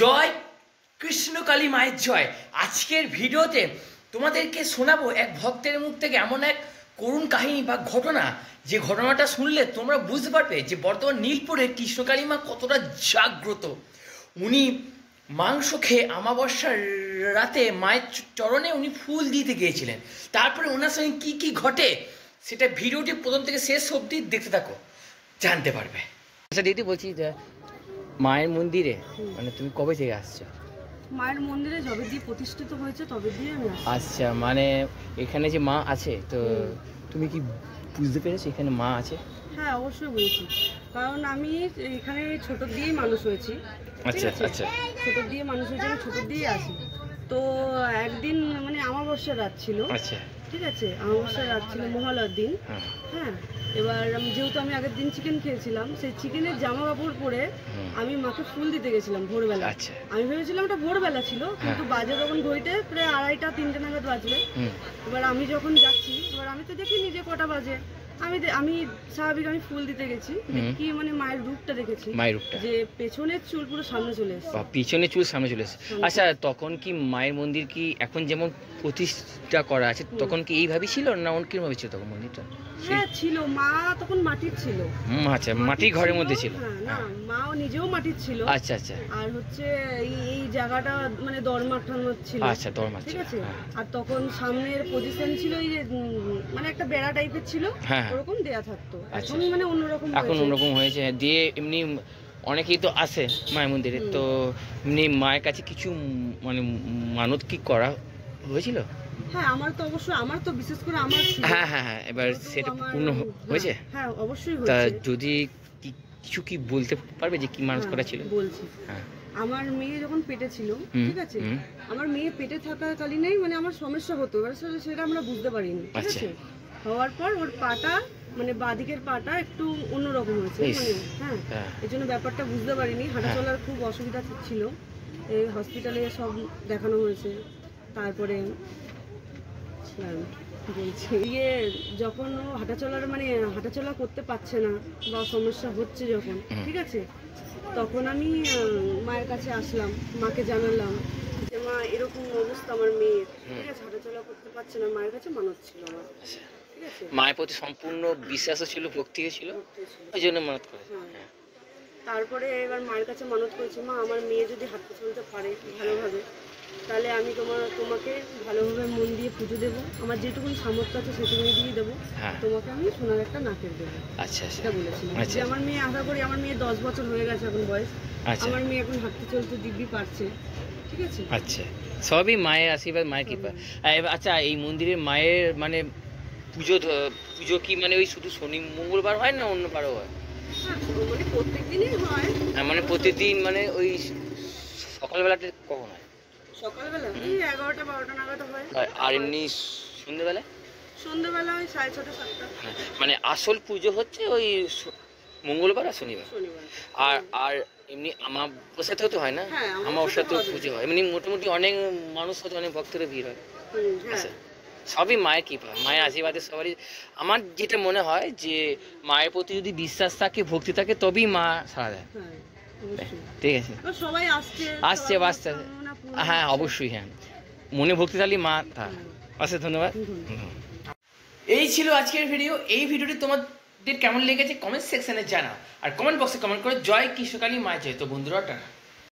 জয় কৃষ্ণকালী মায়ের জয়। আজকের ভিডিওতে তোমাদেরকে শোনাবো এক ভক্তের মুখ থেকে এমন এক করুণ কাহিনী বা ঘটনা, যে ঘটনাটা শুনলে তোমরা বুঝতে পারবে যে বর্তমান নীলপুরে কৃষ্ণকালী মা কতটা জাগ্রত। উনি মাংস খেয়ে অমাবস্যার রাতে মায়ের চরণে উনি ফুল দিতে গিয়েছিলেন। তারপরে ওনার সঙ্গে কী কী ঘটে সেটা ভিডিওটি প্রথম থেকে শেষ অবধি দেখতে থাকো, জানতে পারবে। আচ্ছা দিদি, বলছি যে মায়ের মন্দিরে মানে তুমি কবে থেকে আসছো? মায়ের মন্দিরে যবে দিয়ে প্রতিষ্ঠিত হয়েছে তবে দিয়ে আমি আসছি। আচ্ছা, মানে এখানে যে মা আছে, তো তুমি কি বুঝতে পেরেছো এখানে মা আছে? হ্যাঁ, অবশ্যই বুঝেছি, কারণ আমি এখানে ছোট দিয়েই মানুষ হয়েছি। আচ্ছা আচ্ছা, ছোট দিয়ে মানুষ হয়েছে, আমি ছোট দিয়েই আসি। তো একদিন মানে অমাবস্যার রাত ছিল। আচ্ছা, ঠিক আছে, অমাবস্যার রাত ছিল, মহালয়ার দিন। হ্যাঁ, এবার যেহেতু আমি আগের দিন চিকেন খেয়েছিলাম, সেই চিকেনের জামা কাপড় পরে আমি মাকে ফুল দিতে গেছিলাম ভোরবেলা। আমি ভেবেছিলাম ওটা ভোরবেলা ছিল, কিন্তু বাজে তখন ঘড়িতে প্রায় 2:30-3টে নাগাদ বাজবে। এবার আমি যখন যাচ্ছি, এবার আমি তো দেখিনি যে কটা বাজে। আমি স্বাভাবিক আমি ফুল দিতে গেছি, কি মানে মায়ের রূপটা দেখেছি, যে পেছনের চুল পুরো সামনে চলে এসেছে। পিছনের চুল সামনে চলে এসেছে। আচ্ছা, তখন কি মায়ের মন্দির কি এখন যেমন প্রতিষ্ঠা করা আছে তখন কি এইভাবে ছিল না অন্য কিরকম ভাবে ছিল তখন মন্দিরটা? হ্যাঁ ছিল, মা তখন মাটির ছিল। আচ্ছা, মাটির ঘরের মধ্যে ছিল। না, মাও নিজেও মাটির ছিল। আচ্ছা আচ্ছা। আর হচ্ছে এই জায়গাটা মানে দরমার ঠান্মার ছিল। আচ্ছা, দরমার, ঠিক আছে। আর তখন সামনের পজিশন ছিল এই যে মানে একটা বেড়া টাইপের ছিল, ওরকম দেয়া থাকতো। এখন মানে অন্যরকম, এখন অন্যরকম হয়েছে দিয়ে। এমনি অনেকেই তো আসে মায়ের মন্দিরে, তো এমনি মায়ের কাছে কিছু মানে মানত কি করা হয়েছিল? হ্যাঁ, আমার তো অবশ্যই, আমার তো বিশেষ করে আমার হ্যাঁ, এবার সেটা পূর্ণ হয়েছে? হ্যাঁ, অবশ্যই তা হয়েছে। যদি কিছু কি বলতে পারবে যে কি মানত করা ছিল? বলছি। আমার মেয়ে যখন পেটে ছিল, ঠিক আছে, আমার মেয়ে পেটে থাকাকালীনই মানে আমার সমস্যা হতো, এবার সেটা আমরা বুঝতে পারিনি। ঠিক আছে, হওয়ার পর ওর পাটা মানে বাঁদিকের পাটা একটু অন্যরকম হয়েছে, মানে হ্যাঁ, এই জন্য ব্যাপারটা বুঝতে পারিনি। হাঁটা চলার খুব অসুবিধা ছিল, এই হসপিটালে সব দেখানো হয়েছে। তারপরে বলছি যখন ও হাঁটাচলা করতে পারছে না বা সমস্যা হচ্ছে যখন, ঠিক আছে, তখন আমি মায়ের কাছে আসলাম, মাকে জানালাম যে মা এরকম অবস্থা আমার মেয়ের, ঠিক আছে, হাঁটাচলা করতে পারছে না। মায়ের কাছে মানত ছিল আমার, ঠিক আছে, মায়ের প্রতি সম্পূর্ণ বিশ্বাস ছিল, ভক্তি ছিল, ওই জন্য মানত করে। তারপরে এবার মায়ের কাছে মানত করেছি, মা আমার মেয়ে যদি হাঁটতে চলতে পারে ভালোভাবে, তাহলে আমি তোমাকে ভালোভাবে মন দিয়ে পুজো দেবো, আমার যেটুকুনি সামর্থ্য আছে সেটুকুনি দিয়ে দেবো, তোমাকে আমি সোনার একটা নাকের দেবো। আচ্ছা, সেটা বলেছিলাম। যে আমার মেয়ে আশা করি, আমার মেয়ে 10 বছর হয়ে গেছে এখন বয়স, আমার মেয়ে এখন হাঁটতে চলতে দিব্যি পারছে, ঠিক আছে। আচ্ছা, সবই মায়ের আশীর্বাদ, মায়ের কৃপা। আচ্ছা, এই মন্দিরে মায়ের মানে পুজো কি মানে ওই শুধু শনি মঙ্গলবার হয় না অন্য বারও হয়? মানে প্রত্যেক দিনই হয়। মানে প্রতিদিন মানে ওই সকালবেলাতে কখন হয়? সকালবেলা এই 11টা-12টা নাগাদ হয়। আর এমনি সন্ধ্যেবেলা ওই 6:30-7টা। মানে আসল পুজো হচ্ছে ওই মঙ্গলবার আর শনিবার। আর এমনি আমাবস্যাতেও তো হয় না? আমাবস্যাতেও পুজো হয়। এমনি মোটামুটি অনেক মানুষ হতে, অনেক ভক্তরা ভিড় হয়। আচ্ছা, সবই মায়ের কৃপা, মায়ের আশীর্বাদে সবারই। আমার যেটা মনে হয় যে মায়ের প্রতি যদি বিশ্বাস থাকে, ভক্তি থাকে, তবেই মা সাড়া দেয়। ঠিক আছে, সবাই আসছে। হ্যাঁ, অবশ্যই, হ্যাঁ, মনে ভক্তি থাকলে মা আসে। ধন্যবাদ। এই ছিল আজকের ভিডিও। এই ভিডিওটি তোমাদের কেমন লেগেছে কমেন্ট সেকশনে জানাও, আর কমেন্ট বক্সে কমেন্ট করে জয় কৃষ্ণকালী মায়ের জয়। তো বন্ধুরা, টাটা।